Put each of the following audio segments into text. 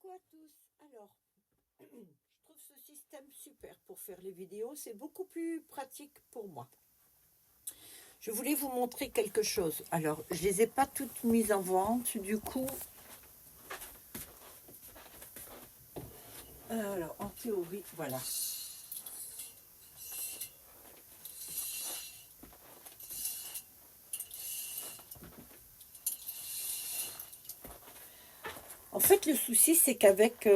Coucou à tous. Alors, je trouve ce système super pour faire les vidéos. C'est beaucoup plus pratique pour moi. Je voulais vous montrer quelque chose. Alors, je les ai pas toutes mises en vente. Du coup, alors en théorie, voilà. En fait, le souci, c'est qu'avec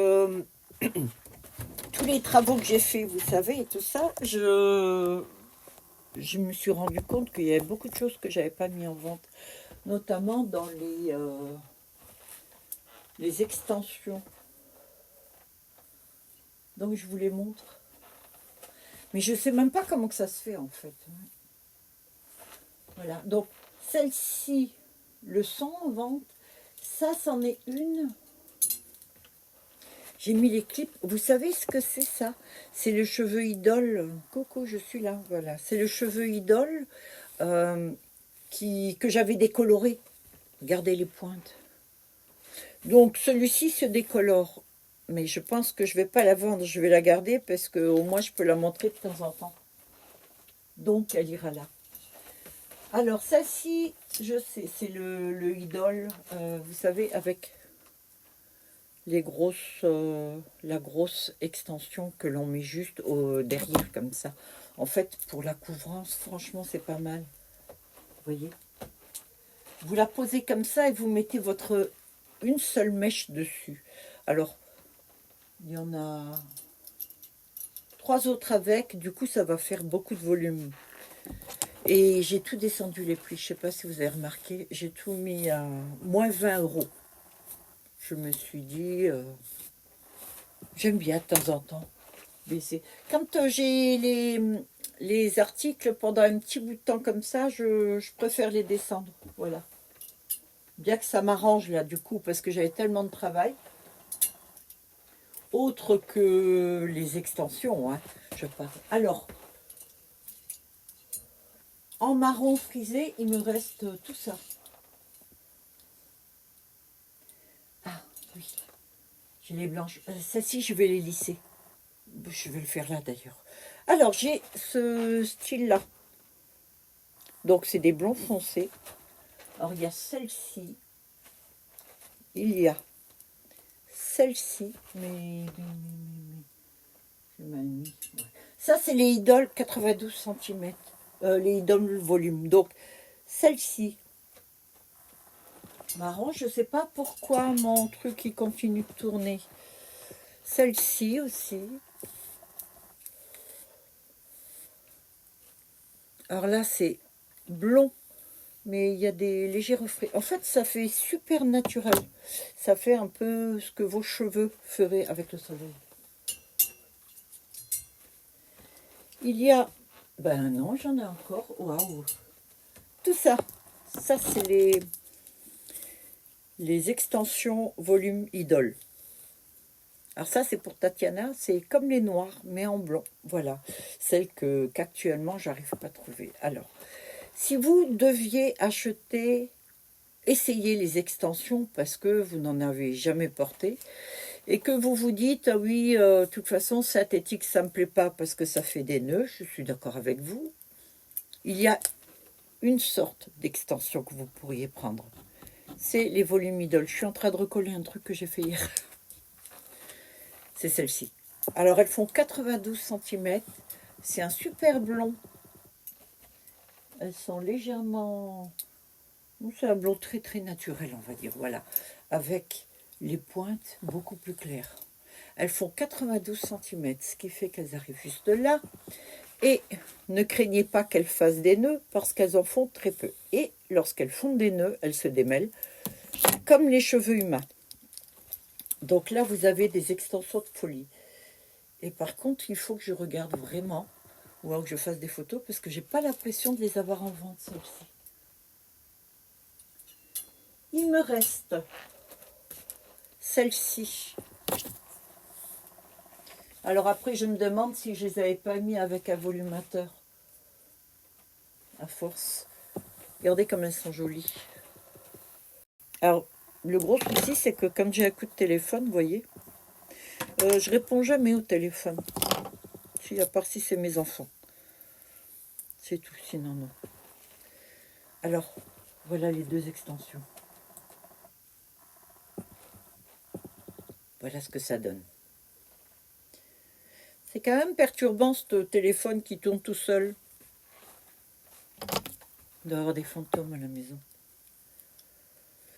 tous les travaux que j'ai faits, vous savez, et tout ça, je me suis rendu compte qu'il y avait beaucoup de choses que j'avais pas mis en vente, notamment dans les extensions. Donc, je vous les montre. Mais je sais même pas comment que ça se fait, en fait. Voilà. Donc, celle-ci, le sont en vente. Ça, c'en est une. J'ai mis les clips. Vous savez ce que c'est, ça? C'est le cheveu idole. Coco, je suis là. Voilà. C'est le cheveu idole que j'avais décoloré. Regardez les pointes. Donc, celui-ci se décolore. Mais je pense que je ne vais pas la vendre. Je vais la garder parce qu'au moins, je peux la montrer de temps en temps. Donc, elle ira là. Alors, celle-ci, je sais, c'est le idole. Vous savez, avec les grosses, la grosse extension que l'on met juste derrière comme ça. En fait, pour la couvrance, franchement, c'est pas mal. Vous voyez, vous la posez comme ça et vous mettez une seule mèche dessus. Alors, il y en a 3 autres avec. Du coup, ça va faire beaucoup de volume. Et j'ai tout descendu les prix. Je sais pas si vous avez remarqué. J'ai tout mis à moins 20 €. Je me suis dit... j'aime bien de temps en temps baisser. Quand j'ai les articles pendant un petit bout de temps comme ça, je préfère les descendre. Voilà. Bien que ça m'arrange là du coup, parce que j'avais tellement de travail. Autre que les extensions, hein, je parle. Alors, en marron frisé, il me reste tout ça. Ah oui, j'ai les blanches. Celles-ci, je vais les lisser. Je vais le faire là d'ailleurs. Alors, j'ai ce style-là. Donc, c'est des blonds foncés. Alors, il y a celle-ci. Il y a celle-ci. Mais j'ai mal mis. Ouais. Ça, c'est les idoles 92 cm. Les idoles volume. Donc, celle-ci. Marron, je ne sais pas pourquoi mon truc, il continue de tourner. Celle-ci aussi. Alors là, c'est blond, mais il y a des légers reflets. En fait, ça fait super naturel. Ça fait un peu ce que vos cheveux feraient avec le soleil. Il y a... Ben non, j'en ai encore. Waouh! Tout ça. Ça, c'est les extensions volume idole. Alors ça, c'est pour Tatiana. C'est comme les noirs, mais en blanc. Voilà. Celle qu'actuellement, j'arrive pas à trouver. Alors, si vous deviez acheter, essayer les extensions parce que vous n'en avez jamais porté et que vous vous dites, ah oui, de toute façon, synthétique, ça me plaît pas parce que ça fait des nœuds, je suis d'accord avec vous. Il y a une sorte d'extension que vous pourriez prendre. C'est les volumes idole. Je suis en train de recoller un truc que j'ai fait hier. C'est celle-ci. Alors, elles font 92 cm. C'est un super blond. Elles sont légèrement... c'est un blond très très naturel, on va dire. Voilà. Avec les pointes beaucoup plus claires. Elles font 92 cm, ce qui fait qu'elles arrivent juste là. Et ne craignez pas qu'elles fassent des nœuds, parce qu'elles en font très peu. Et lorsqu'elles font des nœuds, elles se démêlent, comme les cheveux humains. Donc là, vous avez des extensions de folie. Et par contre, il faut que je regarde vraiment, ou alors que je fasse des photos, parce que j'ai pas l'impression de les avoir en vente, celles-ci. Il me reste celle-ci. Alors après, je me demande si je les avais pas mis avec un volumateur. À force. Regardez comme elles sont jolies. Alors, le gros souci, c'est que comme j'ai un coup de téléphone, vous voyez, Je réponds jamais au téléphone. Si, à part si c'est mes enfants. C'est tout, sinon non. Alors, voilà les deux extensions. Voilà ce que ça donne. C'est quand même perturbant ce téléphone qui tourne tout seul. Il doit y avoir des fantômes à la maison.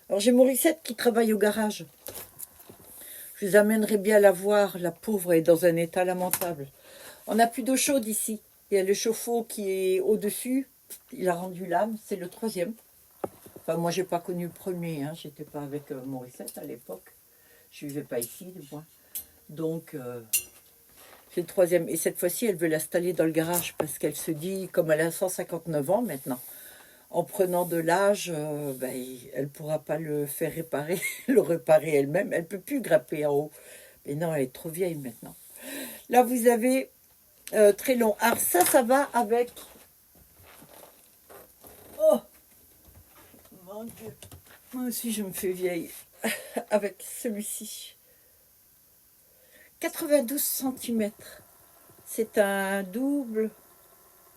Alors j'ai Morissette qui travaille au garage. Je les amènerai bien la voir. La pauvre est dans un état lamentable. On n'a plus d'eau chaude ici. Il y a le chauffe-eau qui est au-dessus. Il a rendu l'âme. C'est le 3e. Enfin, moi, j'ai pas connu le premier. Hein. J'étais pas avec Morissette à l'époque. Je vivais pas ici, du moins. Donc, c'est le 3e. Et cette fois-ci, elle veut l'installer dans le garage parce qu'elle se dit, comme elle a 159 ans maintenant, en prenant de l'âge, elle ne pourra pas le faire réparer, le réparer elle-même. Elle ne peut plus grimper en haut. Mais non, elle est trop vieille maintenant. Là, vous avez très long. Alors ça va avec... Oh mon Dieu. Moi aussi, je me fais vieille. Avec celui-ci. 92 cm. C'est un double.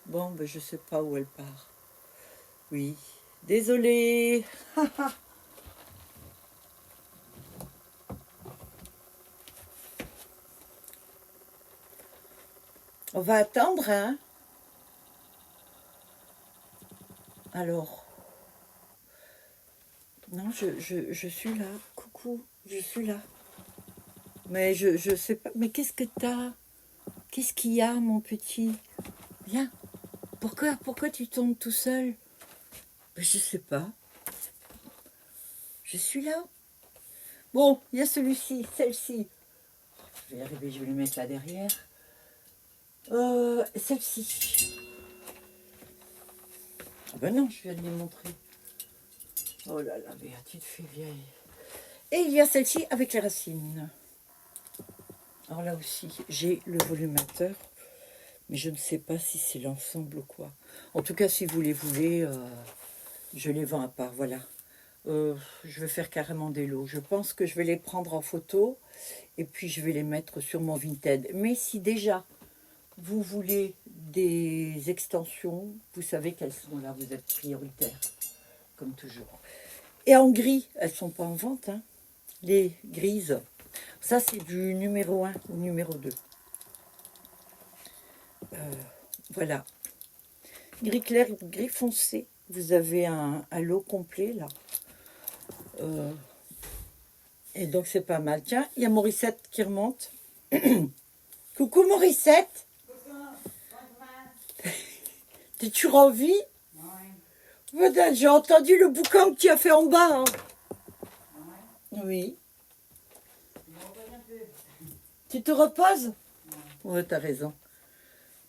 Bon, je ne sais pas où elle part. Oui. Désolée. On va attendre, hein. Alors. Non, je suis là. Coucou, je suis là. Mais je sais pas. Mais qu'est-ce que t'as? Qu'est-ce qu'il y a, mon petit? Viens. Pourquoi tu tombes tout seul? Ben, je sais pas. Je suis là. Bon, il y a celui-ci, celle-ci. Je vais y arriver, je vais le mettre là derrière. Celle-ci. Ah ben non, je viens de les montrer. Oh là là, Béa, tu te fais vieille. Et il y a celle-ci avec les racines. Alors là aussi, j'ai le volumateur. Mais je ne sais pas si c'est l'ensemble ou quoi. En tout cas, si vous les voulez, je les vends à part, voilà. Je vais faire carrément des lots. Je pense que je vais les prendre en photo et puis je vais les mettre sur mon Vinted. Mais si déjà vous voulez des extensions, vous savez qu'elles sont là, vous êtes prioritaires, comme toujours. Et en gris, elles ne sont pas en vente, hein, les grises. Ça, c'est du numéro 1 ou numéro 2. Voilà. Gris clair, gris foncé. Vous avez un lot complet, là. Et donc, c'est pas mal. Tiens, il y a Morissette qui remonte. Coucou, Morissette. T'es-tu en vie? Oui. J'ai entendu le boucan que tu as fait en bas. Hein. Oui. Tu te reposes? Oui, t'as raison.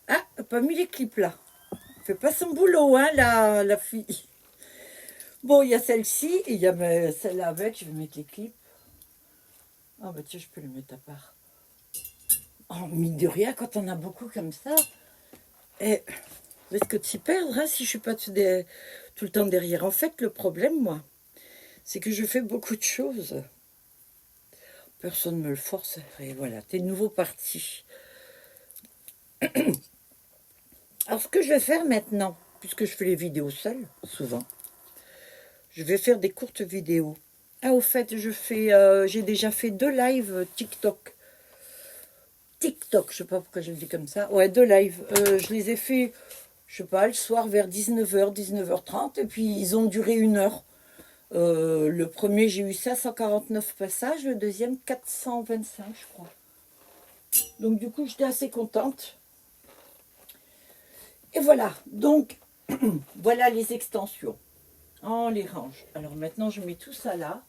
Ah, elle n'a pas mis les clips, là. Elle fait pas son boulot, hein, la fille. Bon, il y a celle-ci et il y a celle-là avec. Je vais mettre les clips. Ah, bah tiens, je peux les mettre à part. Oh, mine de rien, quand on a beaucoup comme ça, et risque de s'y perdre hein, si je suis pas tout le temps derrière. En fait, le problème, moi, c'est que je fais beaucoup de choses. Personne ne me le force. Et voilà, t'es de nouveau parti. Alors, ce que je vais faire maintenant, puisque je fais les vidéos seule, souvent, je vais faire des courtes vidéos. Ah, au fait, j'ai déjà fait 2 lives TikTok. TikTok, je sais pas pourquoi je le dis comme ça. Ouais, 2 lives. Je les ai fait, je sais pas, le soir vers 19h, 19h30, et puis ils ont duré 1 heure. Le premier, j'ai eu 549 passages, le deuxième, 425, je crois. Donc, du coup, j'étais assez contente. Et voilà, donc, voilà les extensions. On les range. Alors, maintenant, je mets tout ça là.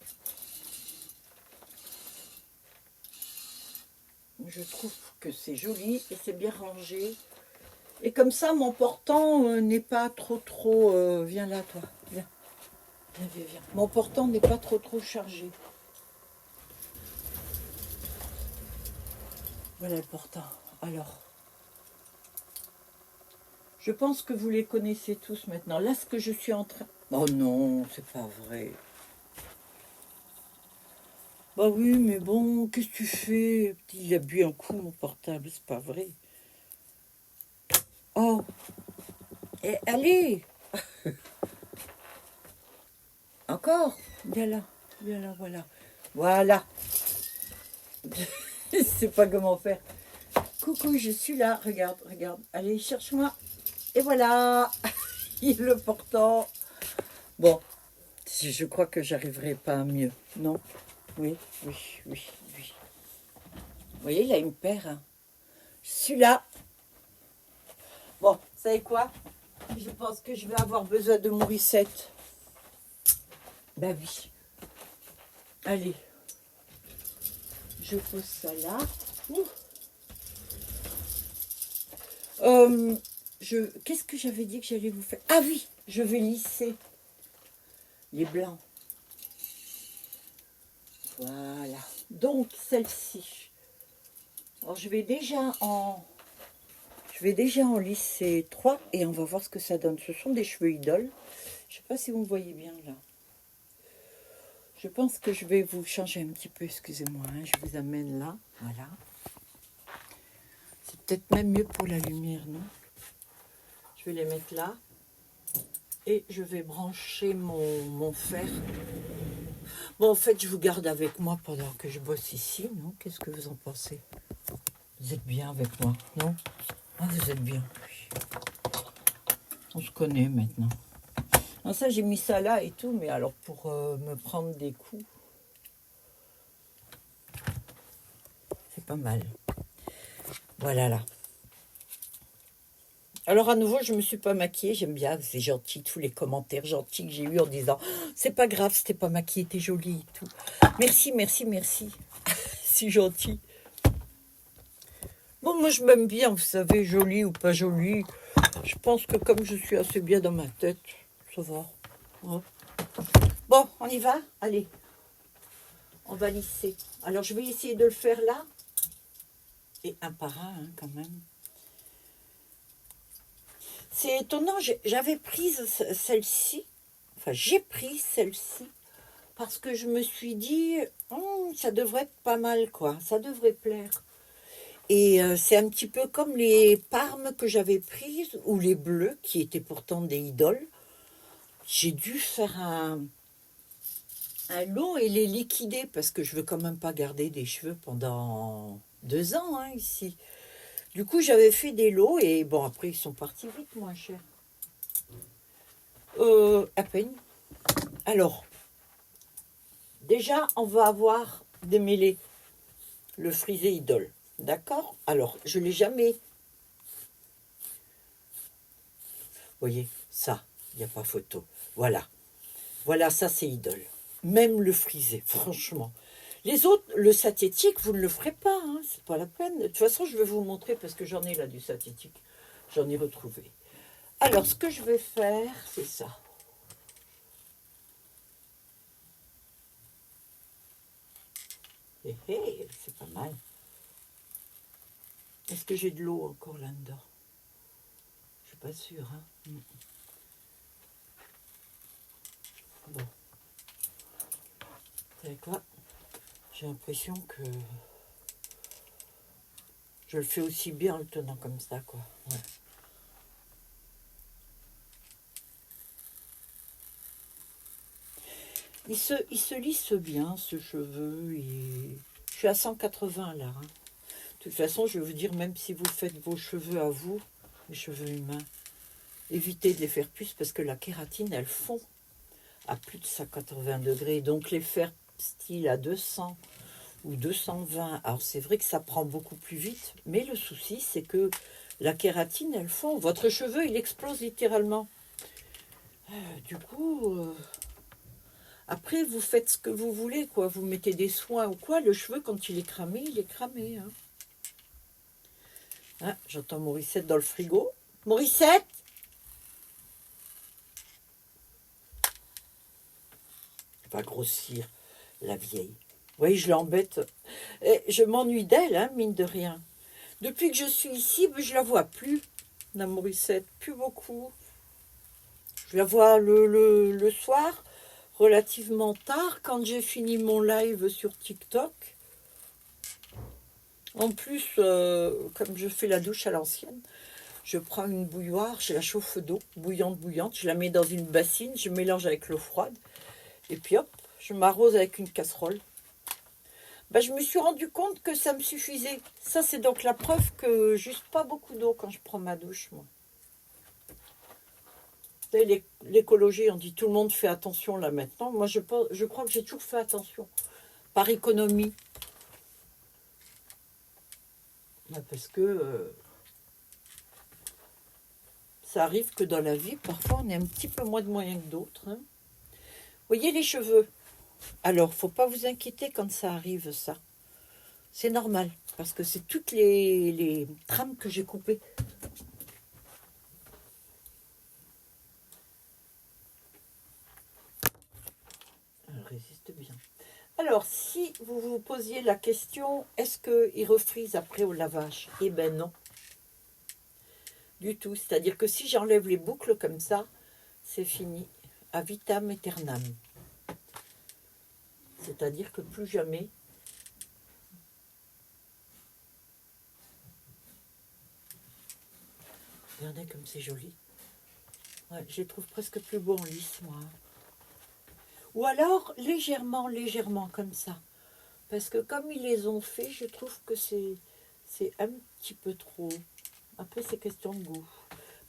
Je trouve que c'est joli et c'est bien rangé. Et comme ça, mon portant n'est pas trop... viens là, toi. Viens. Viens. Mon portant n'est pas trop chargé. Voilà le portant. Alors, je pense que vous les connaissez tous maintenant. Là, ce que je suis en train... Oh non, c'est pas vrai. Bah oui, mais bon, qu'est-ce que tu fais? Il a bu un coup, mon portable, c'est pas vrai. Oh, allez, encore. Viens là, voilà. Voilà. Je sais pas comment faire. Coucou, je suis là. Regarde, regarde. Allez, cherche-moi. Et voilà. Il le portant. Bon, je crois que j'arriverai pas à mieux. Non? Oui, oui, oui, oui. Vous voyez, il a une paire. Hein. Je suis là. Bon, vous savez quoi? Je pense que je vais avoir besoin de Morissette. Bah oui. Allez. Je pose ça là. Ouh. Qu'est-ce que j'avais dit que j'allais vous faire? Ah oui, je vais lisser les blancs. Voilà. Donc celle-ci. Alors je vais déjà en lisser 3 et on va voir ce que ça donne. Ce sont des cheveux idoles. Je ne sais pas si vous me voyez bien là. Je pense que je vais vous changer un petit peu. Excusez-moi, hein, je vous amène là. Voilà. C'est peut-être même mieux pour la lumière, non? Je vais les mettre là. Et je vais brancher mon fer. Bon, en fait, je vous garde avec moi pendant que je bosse ici, non? Qu'est-ce que vous en pensez? Vous êtes bien avec moi, non? Ah, vous êtes bien. Oui. On se connaît maintenant. Alors ça, j'ai mis ça là et tout, mais alors pour me prendre des coups, c'est pas mal. Voilà là. Alors à nouveau, je ne me suis pas maquillée. J'aime bien, c'est gentil, tous les commentaires gentils que j'ai eu en disant c'est pas grave, c'était pas maquillée, t'es jolie et tout. Merci, merci, merci. Si gentil. Bon, moi je m'aime bien, vous savez, jolie ou pas jolie. Je pense que comme je suis assez bien dans ma tête, ça va. Ouais. Bon, on y va? Allez. On va lisser. Alors je vais essayer de le faire là. Et un par un, hein, quand même. C'est étonnant, j'avais prise celle-ci. Enfin, j'ai pris celle-ci. Parce que je me suis dit, ça devrait être pas mal, quoi. Ça devrait plaire. Et c'est un petit peu comme les parmes que j'avais prises, ou les bleus, qui étaient pourtant des idoles. J'ai dû faire un lot et les liquider, parce que je veux quand même pas garder des cheveux pendant 2 ans, hein, ici. Du coup, j'avais fait des lots, et bon, après, ils sont partis vite, moins cher. À peine. Alors, déjà, on va avoir démêlé le frisé idole. D'accord? Alors, je ne l'ai jamais... Vous voyez, ça, il n'y a pas photo. Voilà. Voilà, ça, c'est idole. Même le frisé, franchement. Les autres, le synthétique, vous ne le ferez pas. Hein, c'est pas la peine. De toute façon, je vais vous montrer parce que j'en ai là du synthétique. J'en ai retrouvé. Alors, ce que je vais faire, c'est ça. C'est pas mal. Est-ce que j'ai de l'eau encore là-dedans? Je suis pas sûre. Hein. Bon. Vous savez quoi? J'ai l'impression que je le fais aussi bien en le tenant comme ça, quoi. Ouais. Il se lisse bien, ce cheveu. Je suis à 180 là. Hein. De toute façon, je vais vous dire, même si vous faites vos cheveux à vous, les cheveux humains, évitez de les faire plus parce que la kératine, elle fond à plus de 180 degrés. Donc les faire style à 200 ou 220, alors c'est vrai que ça prend beaucoup plus vite, mais le souci, c'est que la kératine, elle fond. Votre cheveu, il explose littéralement. Du coup... Après, vous faites ce que vous voulez, quoi. Vous mettez des soins ou quoi. Le cheveu, quand il est cramé, il est cramé. Hein. Ah, j'entends Morissette dans le frigo. Morissette! Va grossir, la vieille. Vous voyez, je l'embête. Je m'ennuie d'elle, hein, mine de rien. Depuis que je suis ici, je la vois plus, la Morissette. Plus beaucoup. Je la vois le soir. relativement tard, quand j'ai fini mon live sur TikTok. En plus, comme je fais la douche à l'ancienne, je prends une bouilloire, je la chauffe d'eau, bouillante, je la mets dans une bassine, je mélange avec l'eau froide, et puis hop, je m'arrose avec une casserole. Ben, je me suis rendu compte que ça me suffisait. Ça, c'est donc la preuve que j'use pas beaucoup d'eau quand je prends ma douche, moi. L'écologie, on dit tout le monde fait attention là maintenant. Moi, je crois que j'ai toujours fait attention, par économie. Ben, parce que ça arrive que dans la vie, parfois, on a un petit peu moins de moyens que d'autres. Hein. Vous voyez les cheveux? Alors, faut pas vous inquiéter quand ça arrive, ça. C'est normal, parce que c'est toutes les trames que j'ai coupées. Elle résiste bien. Alors, si vous vous posiez la question, est-ce qu'il refrise après au lavage? Eh ben non. Du tout. C'est-à-dire que si j'enlève les boucles comme ça, c'est fini. A vitam aeternam. C'est-à-dire que plus jamais. Regardez comme c'est joli. Ouais, je les trouve presque plus beaux en lisse, moi. Ou alors, légèrement comme ça. Parce que comme ils les ont fait, je trouve que c'est un petit peu trop. Après, c'est question de goût.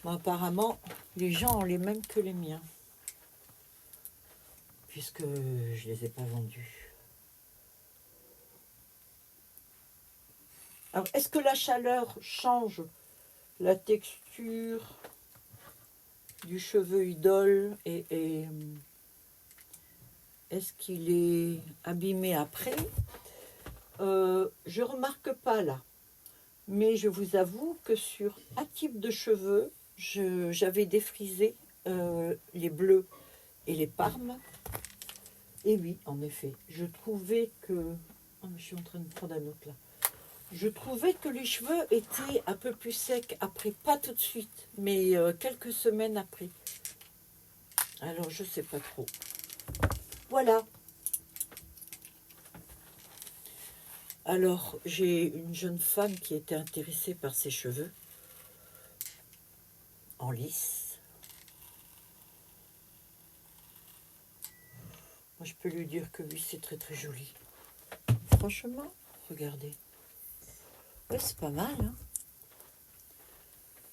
Mais apparemment, les gens ont les mêmes que les miens. Puisque je les ai pas vendus. Alors, est-ce que la chaleur change la texture du cheveu idole et est-ce qu'il est abîmé après? Je remarque pas là. Mais je vous avoue que sur un type de cheveux, j'avais défrisé les bleus et les parmes. Et oui, en effet, je trouvais que... Oh, je suis en train de prendre un autre là. Je trouvais que les cheveux étaient un peu plus secs après, pas tout de suite, mais quelques semaines après. Alors, je sais pas trop. Voilà. Alors, j'ai une jeune femme qui était intéressée par ses cheveux en lisse. Moi, je peux lui dire que oui, c'est très très joli. Franchement, regardez. Ouais, c'est pas mal, hein.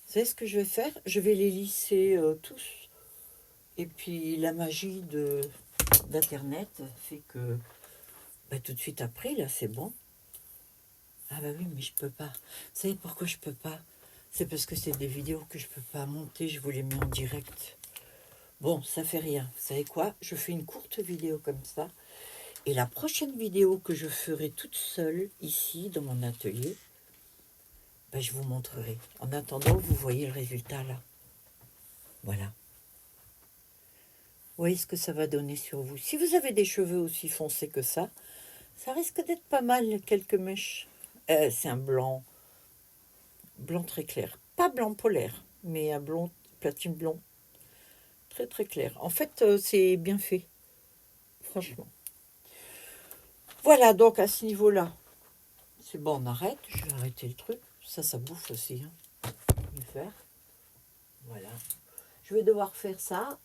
Vous savez ce que je vais faire? Je vais les lisser tous. Et puis, la magie d'Internet fait que bah, tout de suite après, là, c'est bon. Ah bah oui, mais je peux pas. Vous savez pourquoi je peux pas? C'est parce que c'est des vidéos que je peux pas monter, je vous les mets en direct. Bon, ça fait rien. Vous savez quoi? Je fais une courte vidéo comme ça. Et la prochaine vidéo que je ferai toute seule, ici, dans mon atelier, ben, je vous montrerai. En attendant, vous voyez le résultat là. Voilà. Vous voyez ce que ça va donner sur vous. Si vous avez des cheveux aussi foncés que ça risque d'être pas mal, quelques mèches. C'est un blanc très clair. Pas blanc polaire, mais un blond, platine blond. Très très clair. En fait, c'est bien fait. Franchement. Voilà, donc à ce niveau-là, c'est bon, on arrête. Je vais arrêter le truc. Ça bouffe aussi. Hein. Je vais faire. Voilà. Je vais devoir faire ça.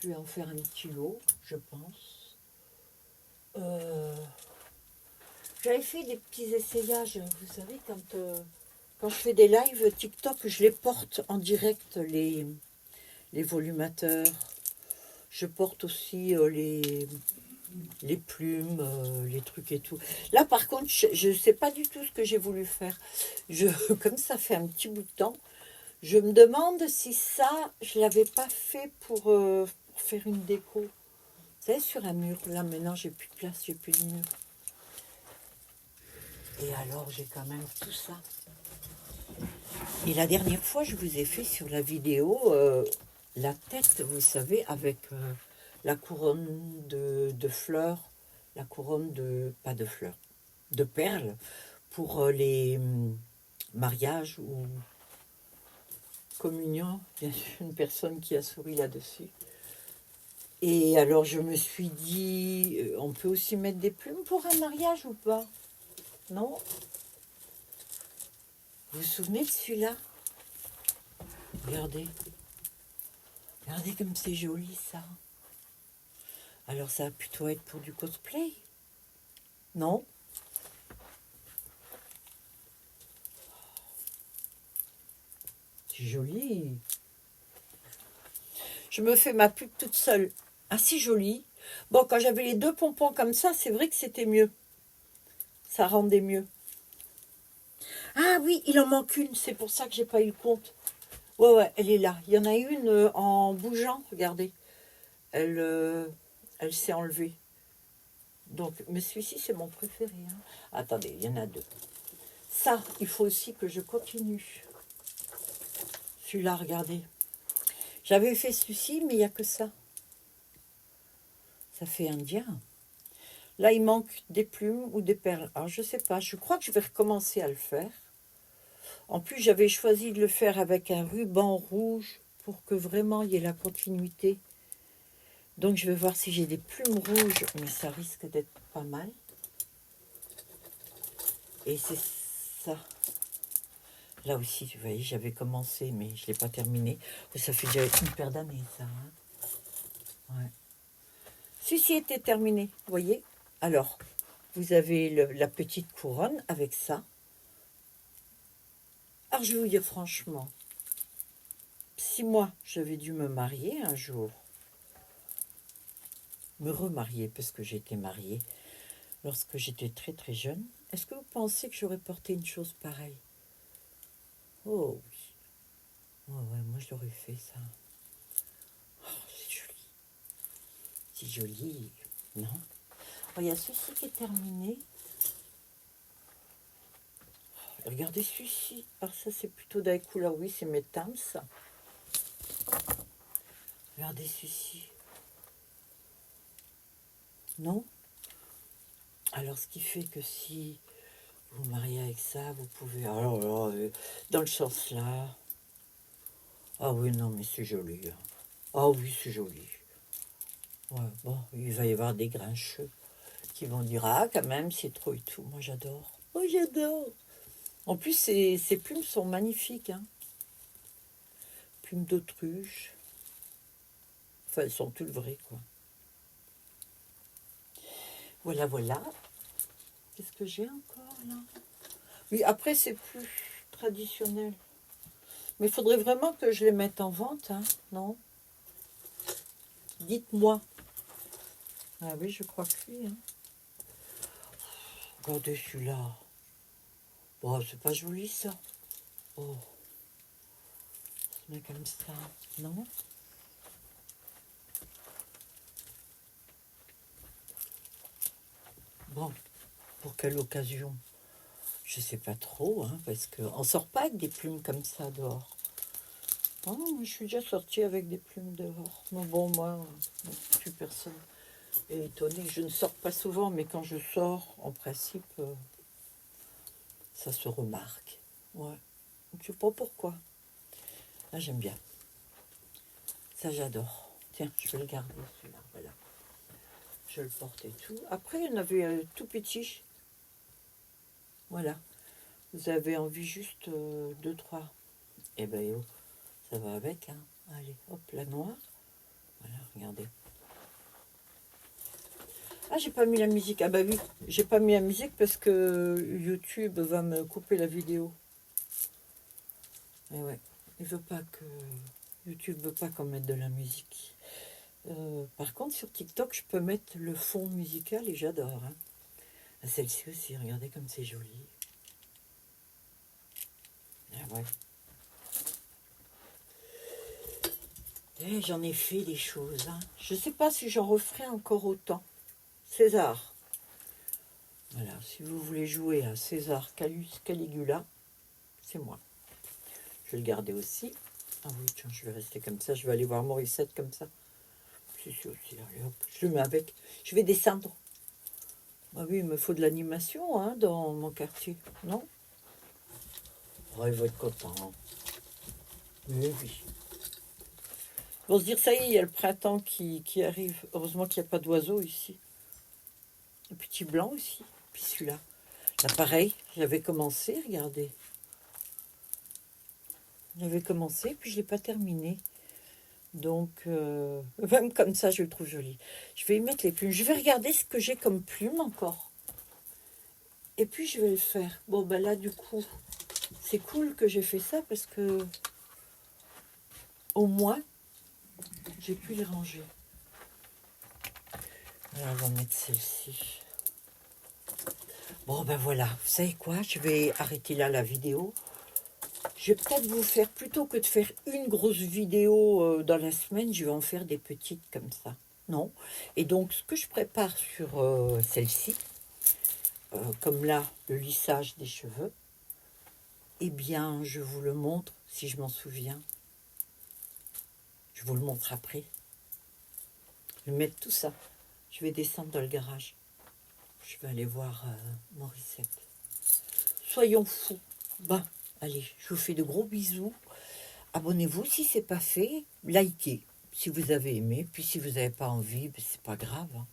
Je vais en faire un petit lot, je pense. J'avais fait des petits essayages. Vous savez, quand je fais des lives TikTok, je les porte en direct, les volumateurs. Je porte aussi les plumes, les trucs et tout. Là, par contre, je ne sais pas du tout ce que j'ai voulu faire. Comme ça fait un petit bout de temps, je me demande si ça, je ne l'avais pas fait pour faire une déco. Vous savez, sur un mur. Là, maintenant, j'ai plus de place, j'ai plus de mur. Et alors, j'ai quand même tout ça. Et la dernière fois, je vous ai fait sur la vidéo la tête, vous savez, avec la couronne de fleurs, la couronne pas de fleurs, de perles, pour les mariages ou communions. Il y a une personne qui a souri là-dessus. Et alors je me suis dit, on peut aussi mettre des plumes pour un mariage ou pas? Non? Vous vous souvenez de celui-là? Regardez. Regardez comme c'est joli ça. Alors ça va plutôt être pour du cosplay? Non? C'est joli. Je me fais ma pub toute seule. Ah, c'est joli. Bon, quand j'avais les deux pompons comme ça, c'est vrai que c'était mieux. Ça rendait mieux. Ah oui, il en manque une. C'est pour ça que j'ai pas eu le compte. Ouais, ouais, elle est là. Il y en a une en bougeant, regardez. Elle s'est enlevée. Donc, mais celui-ci, c'est mon préféré. Hein. Attendez, il y en a deux. Ça, il faut aussi que je continue. Celui-là, regardez. J'avais fait celui-ci, mais il n'y a que ça. Ça fait indien. Là, il manque des plumes ou des perles. Alors, je ne sais pas. Je crois que je vais recommencer à le faire. En plus, j'avais choisi de le faire avec un ruban rouge pour que vraiment il y ait la continuité. Donc, je vais voir si j'ai des plumes rouges, mais ça risque d'être pas mal. Et c'est ça. Là aussi, vous voyez, j'avais commencé, mais je ne l'ai pas terminé. Ça fait déjà une paire d'années, ça. Hein. Ouais. Celui-ci était terminé, vous voyez. Alors, vous avez la petite couronne avec ça. Alors, je vais vous dire franchement, si moi, j'avais dû me marier un jour, me remarier, parce que j'étais mariée lorsque j'étais très très jeune, est-ce que vous pensez que j'aurais porté une chose pareille? Oh oui. Ouais, ouais, moi je l'aurais fait ça. Oh, c'est joli. C'est joli. Non? Oh, il y a celui-ci qui est terminé. Oh, regardez celui-ci. Alors ça c'est plutôt dans les couleurs, oui, c'est mes Tams. Regardez celui-ci. Non? Alors ce qui fait que si vous mariez avec ça, vous pouvez... Alors là, dans le sens là... Ah oui, non, mais c'est joli. Hein. Ah oui, c'est joli. Ouais, bon, il va y avoir des grincheux qui vont dire, ah, quand même, c'est trop et tout. Moi, j'adore. Oh, j'adore. En plus, ces plumes sont magnifiques. Hein. Plumes d'autruche. Enfin, elles sont toutes vraies, quoi. Voilà, voilà. Qu'est-ce que j'ai encore, là? Oui, après, c'est plus traditionnel. Mais il faudrait vraiment que je les mette en vente, hein, non? Dites-moi. Ah oui, je crois que oui. Hein. Regardez celui-là. Oh, c'est pas joli, ça. Oh, se met comme ça, non? Bon, pour quelle occasion? Je sais pas trop, hein, parce qu'on sort pas avec des plumes comme ça dehors. Oh, moi, je suis déjà sortie avec des plumes dehors. Mais bon, moi, plus personne est étonné. Je ne sors pas souvent, mais quand je sors, en principe, ça se remarque. Ouais. Je sais pas pourquoi. Ah, j'aime bien. Ça, j'adore. Tiens, je vais le garder, celui-là. Voilà. Je le porte et tout. Après, il y en avait tout petit. Voilà. Vous avez envie juste deux, trois. Eh ben, oh, ça va avec. Hein. Allez, hop, la noire. Voilà, regardez. Ah, j'ai pas mis la musique. Ah bah oui, j'ai pas mis la musique parce que YouTube va me couper la vidéo. Et ouais, il veut pas que... YouTube veut pas qu'on mette de la musique. Par contre, sur TikTok, je peux mettre le fond musical et j'adore. Hein. Ah, celle-ci aussi, regardez comme c'est joli. Ah ouais. Et j'en ai fait des choses. Hein. Je sais pas si j'en referai encore autant. César. Voilà, si vous voulez jouer à César Caligula, c'est moi. Je vais le garder aussi. Ah oui, tiens, je vais rester comme ça. Je vais aller voir Morissette comme ça. C'est sûr aussi. Allez, hop, je le mets avec. Je vais descendre. Ah oui, il me faut de l'animation hein, dans mon quartier, non? Oh, il va être content. Mais oui. vont se dire, ça y est, il y a le printemps qui arrive. Heureusement qu'il n'y a pas d'oiseaux ici. Un petit blanc aussi. Puis celui-là. Là, pareil, j'avais commencé, regardez. J'avais commencé, puis je ne l'ai pas terminé. Donc, même comme ça, je le trouve joli. Je vais y mettre les plumes. Je vais regarder ce que j'ai comme plume encore. Et puis, je vais le faire. Bon, ben là, du coup, c'est cool que j'ai fait ça parce que, au moins, j'ai pu les ranger. Alors, on va mettre celle-ci. Bon, ben voilà. Vous savez quoi? Je vais arrêter là la vidéo. Je vais peut-être vous faire, plutôt que de faire une grosse vidéo dans la semaine, je vais en faire des petites comme ça. Non. Et donc, ce que je prépare sur celle-ci, comme là, le lissage des cheveux, eh bien, je vous le montre si je m'en souviens. Je vous le montre après. Je vais mettre tout ça. Je vais descendre dans le garage. Je vais aller voir Morissette. Soyons fous. Ben, allez, je vous fais de gros bisous. Abonnez-vous si ce n'est pas fait. Likez si vous avez aimé. Puis si vous n'avez pas envie, ben, c'est pas grave. Hein.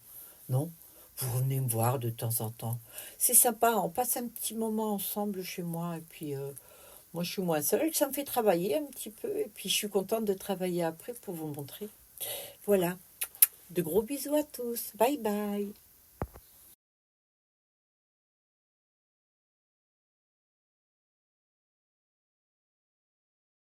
Non, vous revenez me voir de temps en temps. C'est sympa, on passe un petit moment ensemble chez moi. Et puis, moi, je suis moins seule. Ça me fait travailler un petit peu. Et puis, je suis contente de travailler après pour vous montrer. Voilà. De gros bisous à tous. Bye bye.